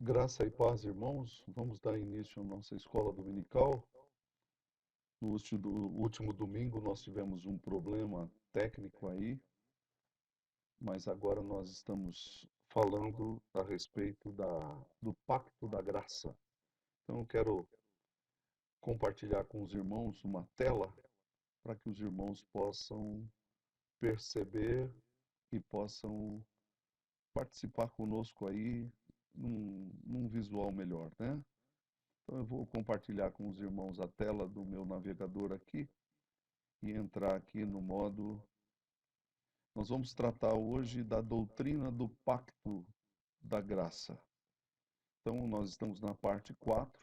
Graça e paz, irmãos. Vamos dar início à nossa escola dominical. No último domingo nós tivemos um problema técnico aí, mas agora nós estamos falando a respeito do pacto da graça. Então eu quero compartilhar com os irmãos uma tela para que os irmãos possam perceber e possam participar conosco aí num visual melhor, né? Então eu vou compartilhar com os irmãos a tela do meu navegador aqui e entrar aqui no modo. Nós vamos tratar hoje da doutrina do pacto da graça. Então nós estamos na parte 4.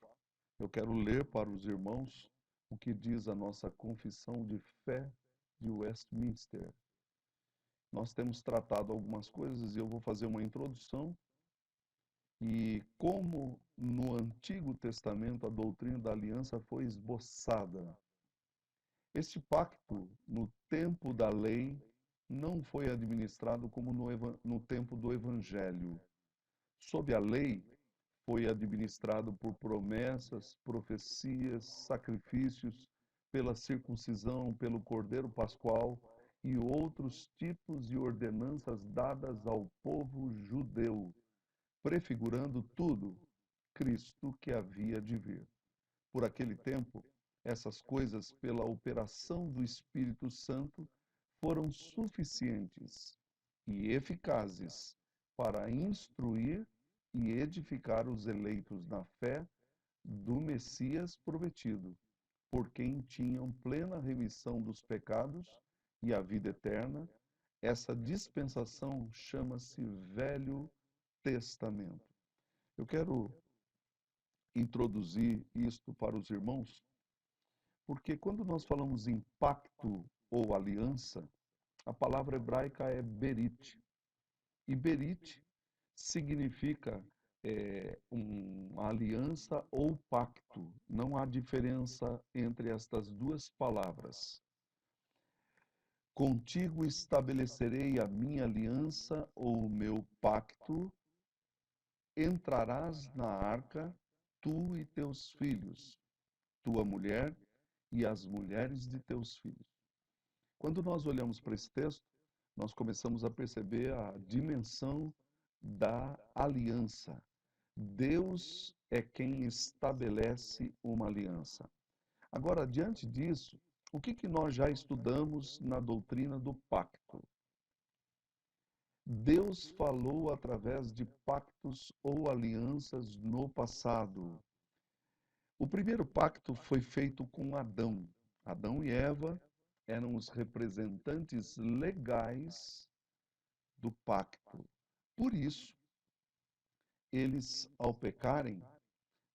Eu quero ler para os irmãos o que diz a nossa confissão de fé de Westminster. Nós temos tratado algumas coisas e eu vou fazer uma introdução. E como no Antigo Testamento a doutrina da aliança foi esboçada. Este pacto, no tempo da lei, não foi administrado como no tempo do Evangelho. Sob a lei, foi administrado por promessas, profecias, sacrifícios, pela circuncisão, pelo Cordeiro Pascual e outros tipos e ordenanças dadas ao povo judeu, prefigurando tudo, Cristo que havia de vir. Por aquele tempo, essas coisas, pela operação do Espírito Santo, foram suficientes e eficazes para instruir e edificar os eleitos na fé do Messias prometido, por quem tinham plena remissão dos pecados e a vida eterna. Essa dispensação chama-se Velho Testamento. Eu quero introduzir isto para os irmãos, porque quando nós falamos em pacto ou aliança, a palavra hebraica é berit. E berit significa uma aliança ou pacto. Não há diferença entre estas duas palavras. Contigo estabelecerei a minha aliança ou o meu pacto. Entrarás na arca, tu e teus filhos, tua mulher e as mulheres de teus filhos. Quando nós olhamos para esse texto, nós começamos a perceber a dimensão da aliança. Deus é quem estabelece uma aliança. Agora, diante disso, o que nós já estudamos na doutrina do pacto? Deus falou através de pactos ou alianças no passado. O primeiro pacto foi feito com Adão. Adão e Eva eram os representantes legais do pacto. Por isso, eles, ao pecarem,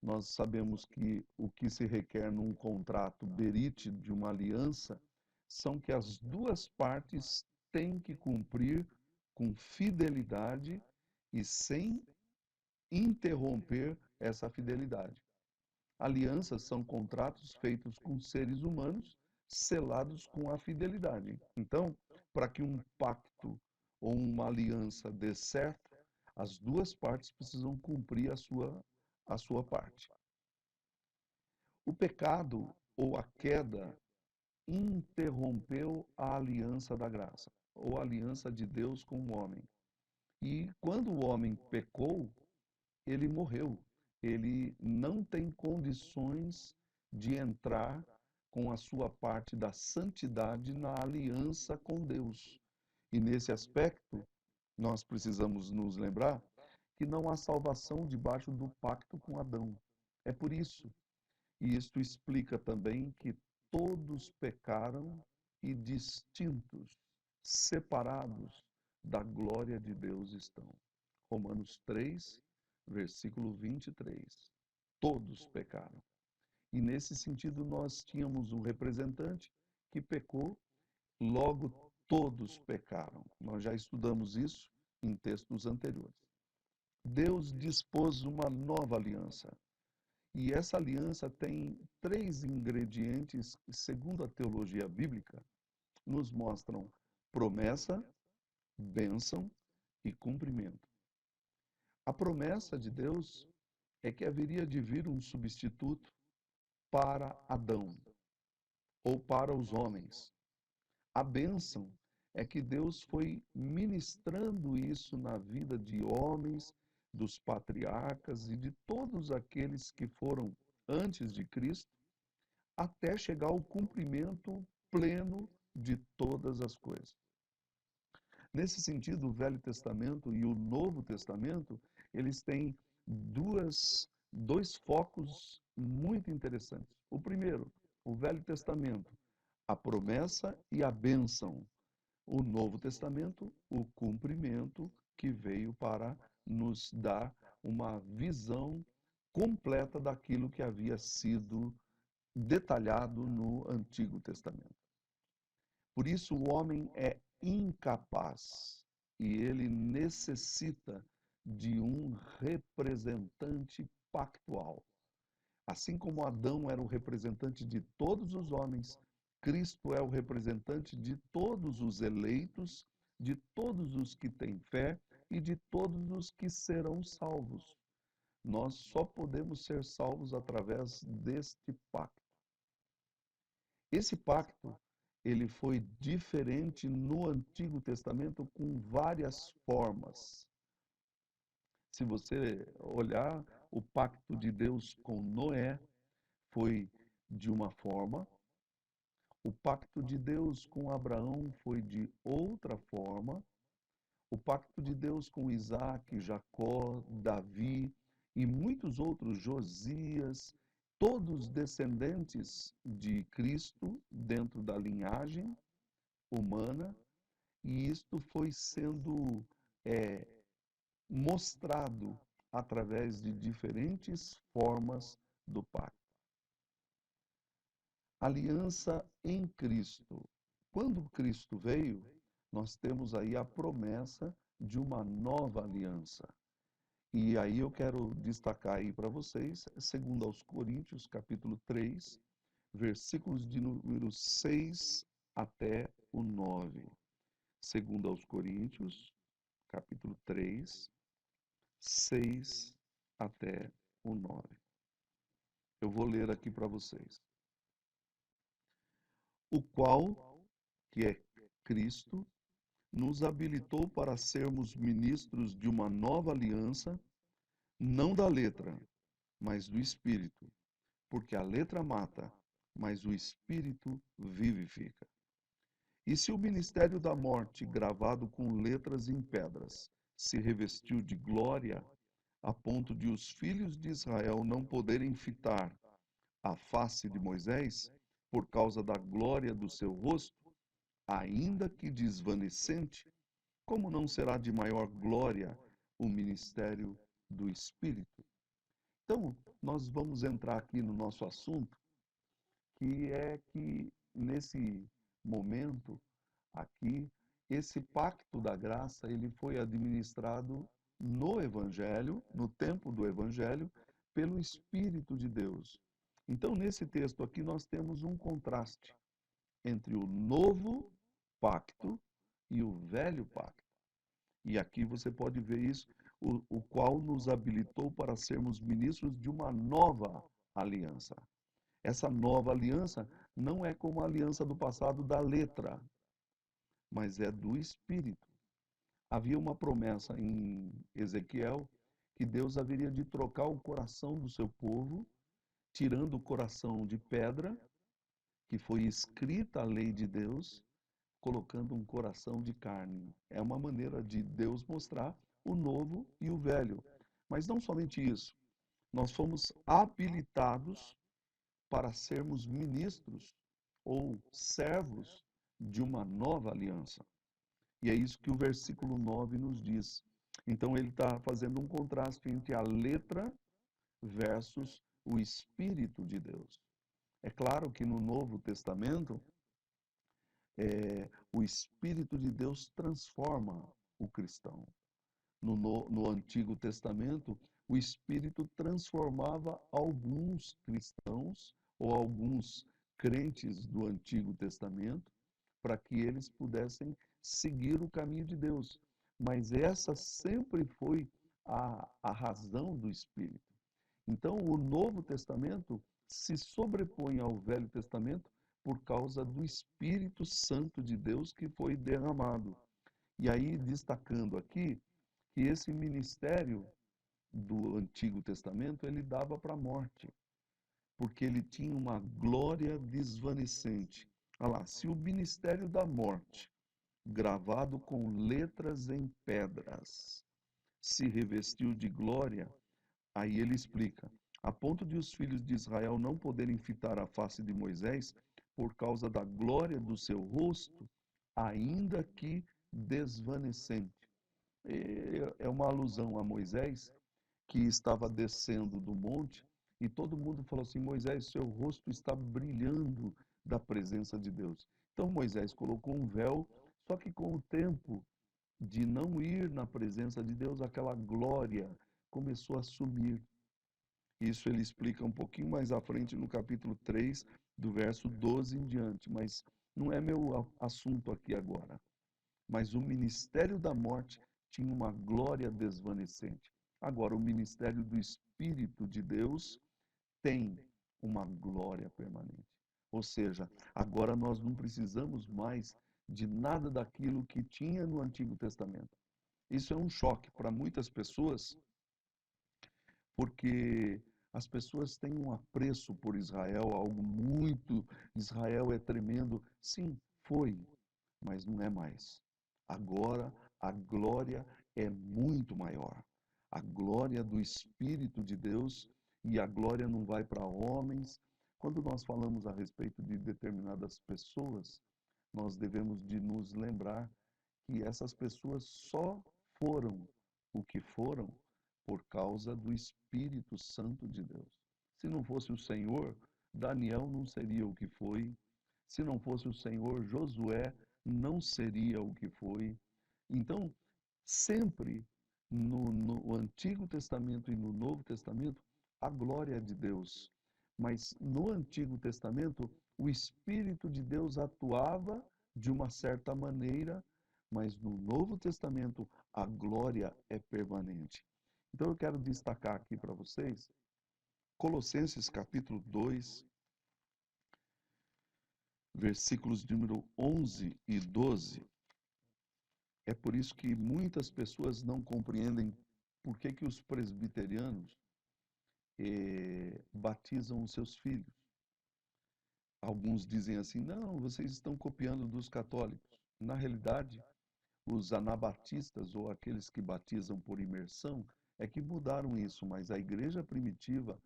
nós sabemos que o que se requer num contrato berite de uma aliança são que as duas partes têm que cumprir com fidelidade e sem interromper essa fidelidade. Alianças são contratos feitos com seres humanos, selados com a fidelidade. Então, para que um pacto ou uma aliança dê certo, as duas partes precisam cumprir a sua parte. O pecado ou a queda interrompeu a aliança da graça, ou a aliança de Deus com o homem. E quando o homem pecou, ele morreu. Ele não tem condições de entrar com a sua parte da santidade na aliança com Deus. E nesse aspecto, nós precisamos nos lembrar que não há salvação debaixo do pacto com Adão. É por isso, e isto explica também que todos pecaram e distintos, separados da glória de Deus estão. Romanos 3, versículo 23. Todos pecaram. E nesse sentido nós tínhamos um representante que pecou, logo todos pecaram. Nós já estudamos isso em textos anteriores. Deus dispôs uma nova aliança. E essa aliança tem três ingredientes que, segundo a teologia bíblica, nos mostram promessa, bênção e cumprimento. A promessa de Deus é que haveria de vir um substituto para Adão, ou para os homens. A bênção é que Deus foi ministrando isso na vida de homens, dos patriarcas e de todos aqueles que foram antes de Cristo, até chegar ao cumprimento pleno de todas as coisas. Nesse sentido, o Velho Testamento e o Novo Testamento, eles têm dois focos muito interessantes. O primeiro, o Velho Testamento, a promessa e a bênção. O Novo Testamento, o cumprimento que veio para nos dar uma visão completa daquilo que havia sido detalhado no Antigo Testamento. Por isso, o homem é incapaz e ele necessita de um representante pactual. Assim como Adão era o representante de todos os homens, Cristo é o representante de todos os eleitos, de todos os que têm fé e de todos os que serão salvos. Nós só podemos ser salvos através deste pacto. Esse pacto, ele foi diferente no Antigo Testamento com várias formas. Se você olhar, o pacto de Deus com Noé foi de uma forma, o pacto de Deus com Abraão foi de outra forma, o pacto de Deus com Isaac, Jacó, Davi e muitos outros, Josias, todos descendentes de Cristo dentro da linhagem humana, e isto foi sendo mostrado através de diferentes formas do pacto. Aliança em Cristo. Quando Cristo veio, nós temos aí a promessa de uma nova aliança. E aí eu quero destacar aí para vocês, segundo aos Coríntios, capítulo 3, versículos de número 6 até o 9. Segundo aos Coríntios, capítulo 3, 6 até o 9. Eu vou ler aqui para vocês. O qual, que é Cristo, nos habilitou para sermos ministros de uma nova aliança, não da letra, mas do Espírito, porque a letra mata, mas o Espírito vivifica. E se o ministério da morte, gravado com letras em pedras, se revestiu de glória, a ponto de os filhos de Israel não poderem fitar a face de Moisés, por causa da glória do seu rosto, ainda que desvanecente, como não será de maior glória o ministério do Espírito? Então, nós vamos entrar aqui no nosso assunto, que é que nesse momento aqui, esse pacto da graça, ele foi administrado no Evangelho, no tempo do Evangelho, pelo Espírito de Deus. Então, nesse texto aqui, nós temos um contraste entre o novo pacto e o velho pacto. E aqui você pode ver isso, o qual nos habilitou para sermos ministros de uma nova aliança. Essa nova aliança não é como a aliança do passado da letra, mas é do Espírito. Havia uma promessa em Ezequiel que Deus haveria de trocar o coração do seu povo, tirando o coração de pedra, que foi escrita a lei de Deus, colocando um coração de carne. É uma maneira de Deus mostrar o novo e o velho. Mas não somente isso, nós fomos habilitados para sermos ministros ou servos de uma nova aliança. E é isso que o versículo 9 nos diz. Então ele está fazendo um contraste entre a letra versus o Espírito de Deus. É claro que no Novo Testamento, o Espírito de Deus transforma o cristão. No Antigo Testamento, o Espírito transformava alguns cristãos ou alguns crentes do Antigo Testamento para que eles pudessem seguir o caminho de Deus. Mas essa sempre foi a razão do Espírito. Então, o Novo Testamento se sobrepõe ao Velho Testamento por causa do Espírito Santo de Deus que foi derramado. E aí, destacando aqui, que esse ministério do Antigo Testamento, ele dava para a morte, porque ele tinha uma glória desvanecente. Olha lá, se o ministério da morte, gravado com letras em pedras, se revestiu de glória, aí ele explica, a ponto de os filhos de Israel não poderem fitar a face de Moisés por causa da glória do seu rosto, ainda que desvanecente. É uma alusão a Moisés, que estava descendo do monte, e todo mundo falou assim: Moisés, seu rosto está brilhando da presença de Deus. Então Moisés colocou um véu, só que com o tempo de não ir na presença de Deus, aquela glória começou a sumir. Isso ele explica um pouquinho mais à frente no capítulo 3, do verso 12 em diante, mas não é meu assunto aqui agora. Mas o ministério da morte tinha uma glória desvanecente. Agora, o ministério do Espírito de Deus tem uma glória permanente. Ou seja, agora nós não precisamos mais de nada daquilo que tinha no Antigo Testamento. Isso é um choque para muitas pessoas, porque as pessoas têm um apreço por Israel, algo muito. Israel é tremendo. Sim, foi, mas não é mais. Agora a glória é muito maior. A glória do Espírito de Deus, e a glória não vai para homens. Quando nós falamos a respeito de determinadas pessoas, nós devemos de nos lembrar que essas pessoas só foram o que foram por causa do Espírito Santo de Deus. Se não fosse o Senhor, Daniel não seria o que foi. Se não fosse o Senhor, Josué não seria o que foi. Então, sempre no Antigo Testamento e no Novo Testamento, a glória de Deus. Mas no Antigo Testamento, o Espírito de Deus atuava de uma certa maneira, mas no Novo Testamento, a glória é permanente. Então, eu quero destacar aqui para vocês, Colossenses capítulo 2, versículos de número 11 e 12. É por isso que muitas pessoas não compreendem por que os presbiterianos batizam os seus filhos. Alguns dizem assim, não, vocês estão copiando dos católicos. Na realidade, os anabatistas, ou aqueles que batizam por imersão, é que mudaram isso, mas a igreja primitiva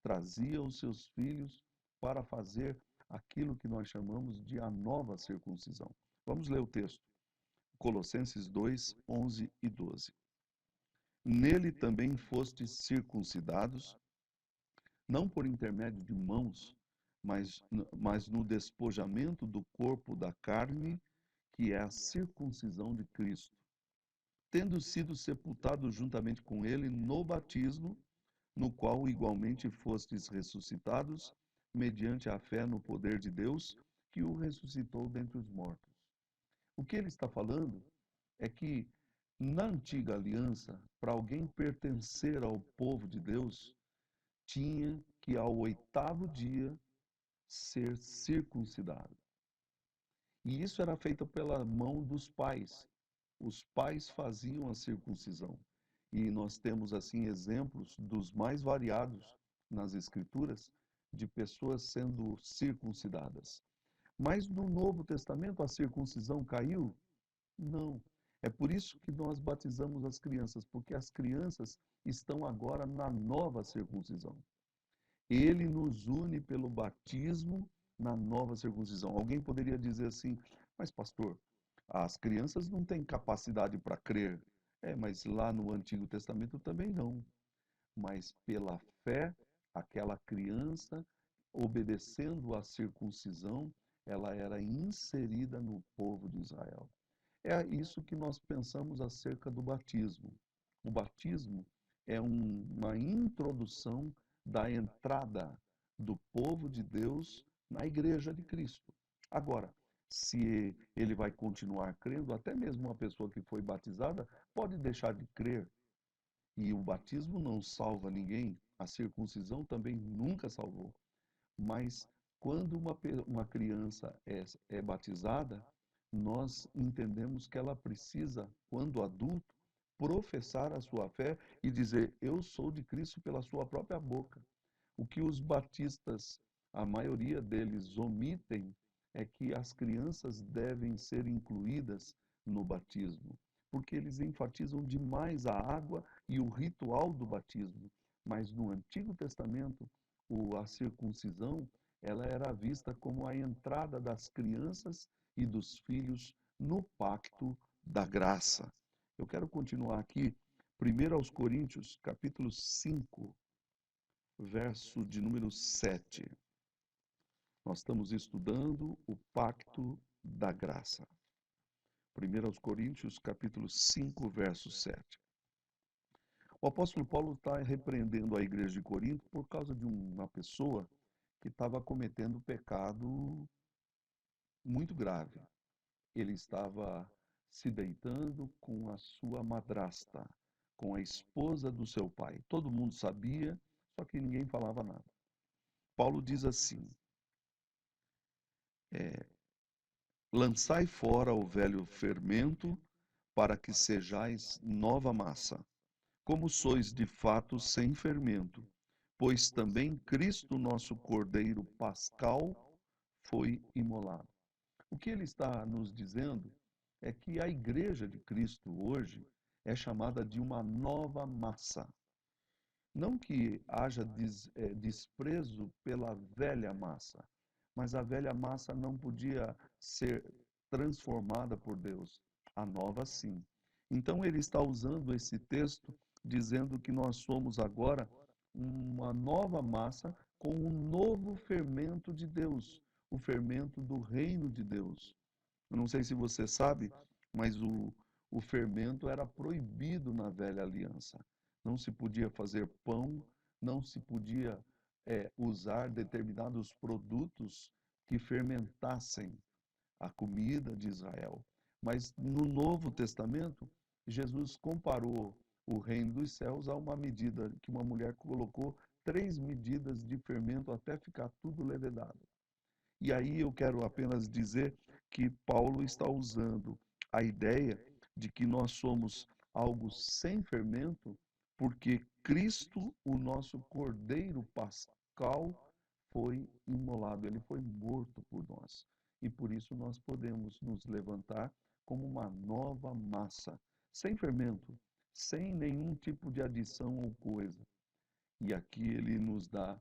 trazia os seus filhos para fazer aquilo que nós chamamos de a nova circuncisão. Vamos ler o texto. Colossenses 2, 11 e 12. Nele também fostes circuncidados, não por intermédio de mãos, mas no despojamento do corpo da carne, que é a circuncisão de Cristo, tendo sido sepultados juntamente com ele no batismo, no qual igualmente fostes ressuscitados, mediante a fé no poder de Deus, que o ressuscitou dentre os mortos. O que ele está falando é que, na antiga aliança, para alguém pertencer ao povo de Deus, tinha que, ao 8º dia, ser circuncidado. E isso era feito pela mão dos pais. Os pais faziam a circuncisão. E nós temos, assim, exemplos dos mais variados nas Escrituras de pessoas sendo circuncidadas. Mas no Novo Testamento a circuncisão caiu? Não. É por isso que nós batizamos as crianças, porque as crianças estão agora na nova circuncisão. Ele nos une pelo batismo na nova circuncisão. Alguém poderia dizer assim, mas pastor, as crianças não têm capacidade para crer. Mas lá no Antigo Testamento também não. Mas pela fé, aquela criança, obedecendo à circuncisão, ela era inserida no povo de Israel. É isso que nós pensamos acerca do batismo. O batismo é uma introdução da entrada do povo de Deus na igreja de Cristo. Agora, se ele vai continuar crendo, até mesmo uma pessoa que foi batizada pode deixar de crer. E o batismo não salva ninguém, a circuncisão também nunca salvou. Mas quando uma criança é batizada, nós entendemos que ela precisa, quando adulto, professar a sua fé e dizer: Eu sou de Cristo pela sua própria boca. O que os batistas, a maioria deles, omitem é que as crianças devem ser incluídas no batismo, porque eles enfatizam demais a água e o ritual do batismo. Mas no Antigo Testamento, a circuncisão, ela era vista como a entrada das crianças e dos filhos no pacto da graça. Eu quero continuar aqui, 1 aos Coríntios, capítulo 5, verso de número 7. Nós estamos estudando o pacto da graça. 1 aos Coríntios, capítulo 5, verso 7. O apóstolo Paulo está repreendendo a igreja de Corinto por causa de uma pessoa que estava cometendo pecado muito grave. Ele estava se deitando com a sua madrasta, com a esposa do seu pai. Todo mundo sabia, só que ninguém falava nada. Paulo diz assim: lançai fora o velho fermento, para que sejais nova massa, como sois de fato sem fermento, pois também Cristo, nosso Cordeiro Pascal, foi imolado. O que ele está nos dizendo é que a igreja de Cristo hoje é chamada de uma nova massa. Não que haja desprezo pela velha massa, mas a velha massa não podia ser transformada por Deus. A nova, sim. Então ele está usando esse texto dizendo que nós somos agora uma nova massa com um novo fermento de Deus, o fermento do reino de Deus. Eu não sei se você sabe, mas o fermento era proibido na velha aliança. Não se podia fazer pão, não se podia usar determinados produtos que fermentassem a comida de Israel. Mas no Novo Testamento, Jesus comparou o reino dos céus a uma medida que uma mulher colocou 3 medidas de fermento até ficar tudo levedado. E aí eu quero apenas dizer que Paulo está usando a ideia de que nós somos algo sem fermento, porque Cristo, o nosso Cordeiro Pascal, foi imolado, ele foi morto por nós. E por isso nós podemos nos levantar como uma nova massa, sem fermento, sem nenhum tipo de adição ou coisa. E aqui ele nos dá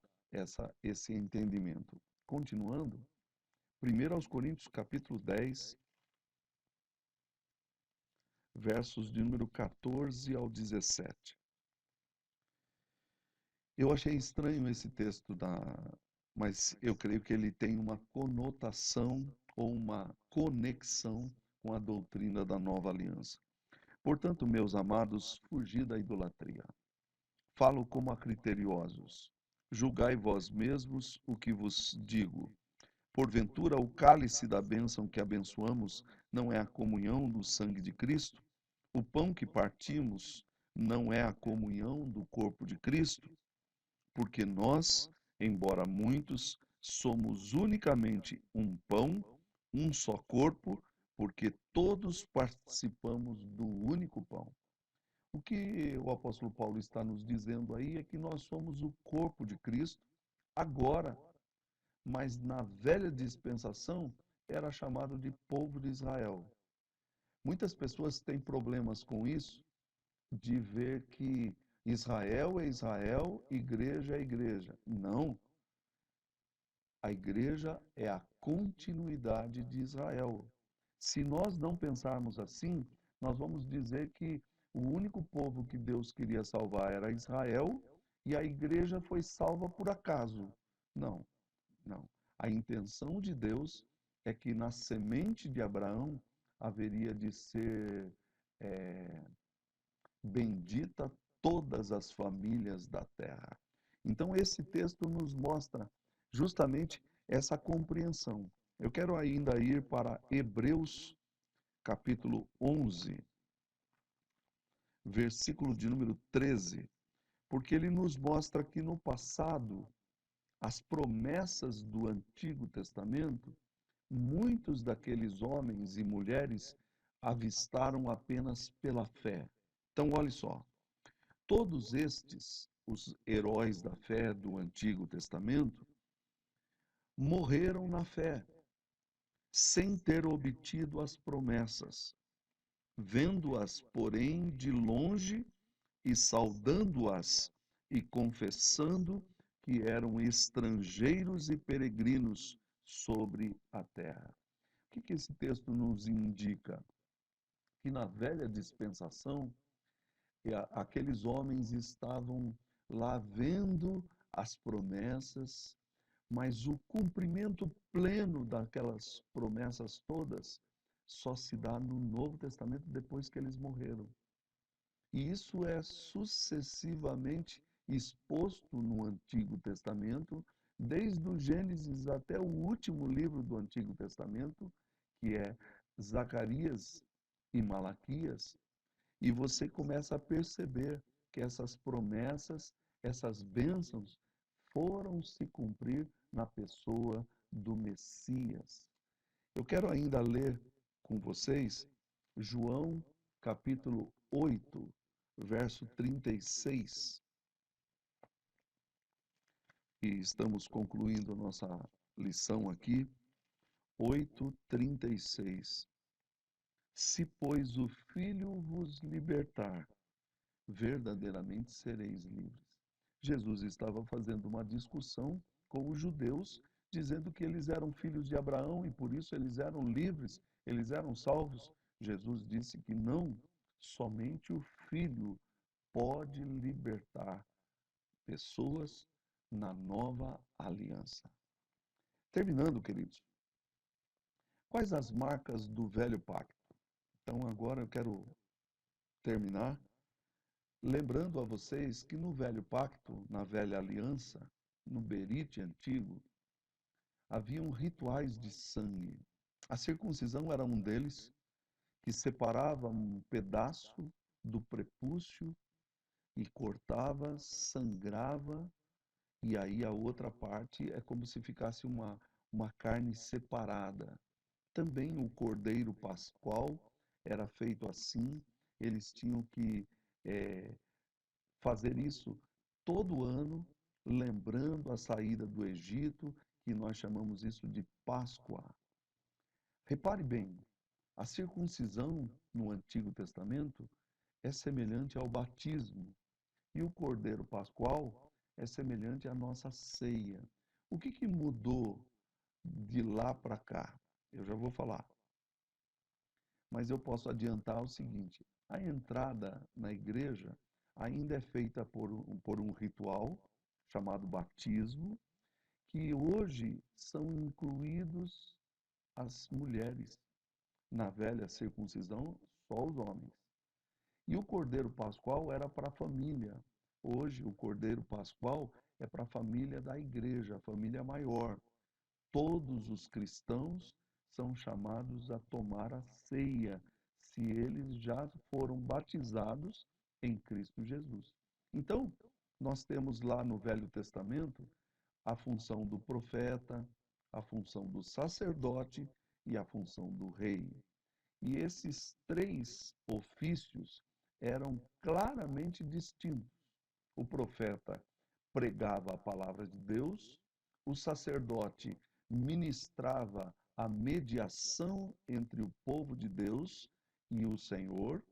esse entendimento. Continuando, 1 aos Coríntios, capítulo 10, versos de número 14 ao 17. Eu achei estranho esse texto, mas eu creio que ele tem uma conotação ou uma conexão com a doutrina da nova aliança. Portanto, meus amados, fugi da idolatria. Falo como a criteriosos. Julgai vós mesmos o que vos digo. Porventura, o cálice da bênção que abençoamos não é a comunhão do sangue de Cristo? O pão que partimos não é a comunhão do corpo de Cristo? Porque nós, embora muitos, somos unicamente um pão, um só corpo, porque todos participamos do único pão. O que o apóstolo Paulo está nos dizendo aí é que nós somos o corpo de Cristo agora, mas na velha dispensação era chamado de povo de Israel. Muitas pessoas têm problemas com isso, de ver que Israel é Israel, igreja é igreja. Não. A igreja é a continuidade de Israel. Se nós não pensarmos assim, nós vamos dizer que o único povo que Deus queria salvar era Israel e a igreja foi salva por acaso. Não, não. A intenção de Deus é que na semente de Abraão haveria de ser bendita todas as famílias da terra. Então, esse texto nos mostra justamente essa compreensão. Eu quero ainda ir para Hebreus, capítulo 11, versículo de número 13, porque ele nos mostra que no passado, as promessas do Antigo Testamento, muitos daqueles homens e mulheres avistaram apenas pela fé. Então, olhe só, todos estes, os heróis da fé do Antigo Testamento, morreram na fé, sem ter obtido as promessas, vendo-as, porém, de longe e saudando-as e confessando que eram estrangeiros e peregrinos sobre a terra. O que esse texto nos indica? Que na velha dispensação, aqueles homens estavam lá vendo as promessas, mas o cumprimento pleno daquelas promessas todas só se dá no Novo Testamento depois que eles morreram. E isso é sucessivamente exposto no Antigo Testamento, desde o Gênesis até o último livro do Antigo Testamento, que é Zacarias e Malaquias, e você começa a perceber que essas promessas, essas bênçãos, foram se cumprir na pessoa do Messias. Eu quero ainda ler com vocês João capítulo 8, verso 36. E estamos concluindo nossa lição aqui. 8:36. Se, pois, o Filho vos libertar, verdadeiramente sereis livres. Jesus estava fazendo uma discussão com os judeus, dizendo que eles eram filhos de Abraão e por isso eles eram livres, eles eram salvos. Jesus disse que não, somente o Filho pode libertar pessoas na nova aliança. Terminando, queridos, quais as marcas do velho pacto? Então agora eu quero terminar lembrando a vocês que no velho pacto, na velha aliança, no berite antigo, haviam rituais de sangue. A circuncisão era um deles, que separava um pedaço do prepúcio e cortava, sangrava, e aí a outra parte é como se ficasse uma carne separada. Também o cordeiro pascual era feito assim, eles tinham que fazer isso todo ano, lembrando a saída do Egito, que nós chamamos isso de Páscoa. Repare bem, a circuncisão no Antigo Testamento é semelhante ao batismo e o cordeiro pascual é semelhante à nossa ceia. O que mudou de lá para cá? Eu já vou falar. Mas eu posso adiantar o seguinte: a entrada na igreja ainda é feita por um ritual chamado batismo, que hoje são incluídos as mulheres. Na velha circuncisão, só os homens. E o cordeiro pascual era para a família. Hoje, o cordeiro pascual é para a família da igreja, a família maior. Todos os cristãos são chamados a tomar a ceia, se eles já foram batizados em Cristo Jesus. Então, nós temos lá no Velho Testamento a função do profeta, a função do sacerdote e a função do rei. E esses três ofícios eram claramente distintos. O profeta pregava a palavra de Deus, o sacerdote ministrava a mediação entre o povo de Deus e o Senhor,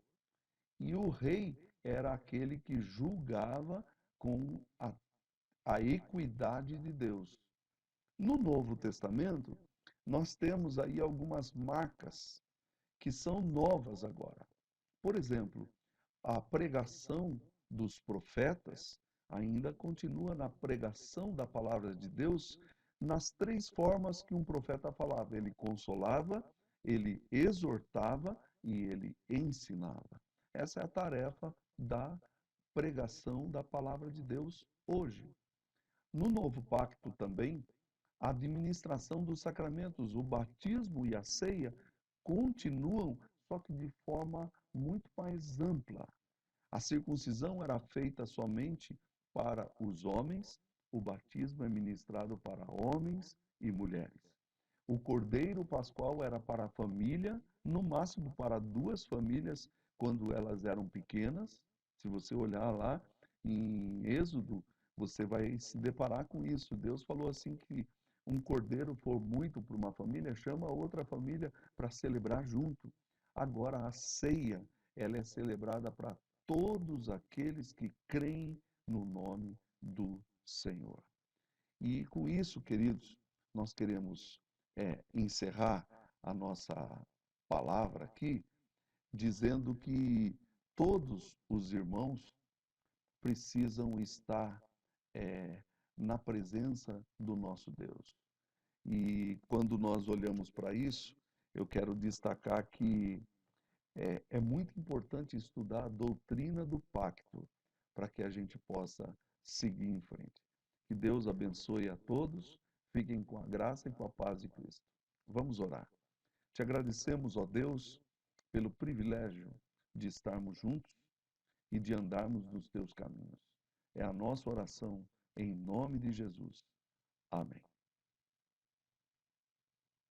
e o rei era aquele que julgava com a equidade de Deus. No Novo Testamento, nós temos aí algumas marcas que são novas agora. Por exemplo, a pregação dos profetas ainda continua na pregação da palavra de Deus nas três formas que um profeta falava. Ele consolava, ele exortava e ele ensinava. Essa é a tarefa da pregação da palavra de Deus hoje. No novo pacto também, a administração dos sacramentos, o batismo e a ceia continuam, só que de forma muito mais ampla. A circuncisão era feita somente para os homens, o batismo é ministrado para homens e mulheres. O cordeiro pascual era para a família, no máximo para duas famílias, quando elas eram pequenas. Se você olhar lá em Êxodo, você vai se deparar com isso. Deus falou assim que um cordeiro for muito para uma família, chama outra família para celebrar junto. Agora, a ceia, ela é celebrada para todos aqueles que creem no nome do Senhor. E com isso, queridos, nós queremos encerrar a nossa palavra aqui, dizendo que todos os irmãos precisam estar na presença do nosso Deus. E quando nós olhamos para isso, eu quero destacar que é muito importante estudar a doutrina do pacto para que a gente possa seguir em frente. Que Deus abençoe a todos, fiquem com a graça e com a paz de Cristo. Vamos orar. Te agradecemos, ó Deus, pelo privilégio de estarmos juntos e de andarmos nos teus caminhos. É a nossa oração em nome de Jesus. Amém.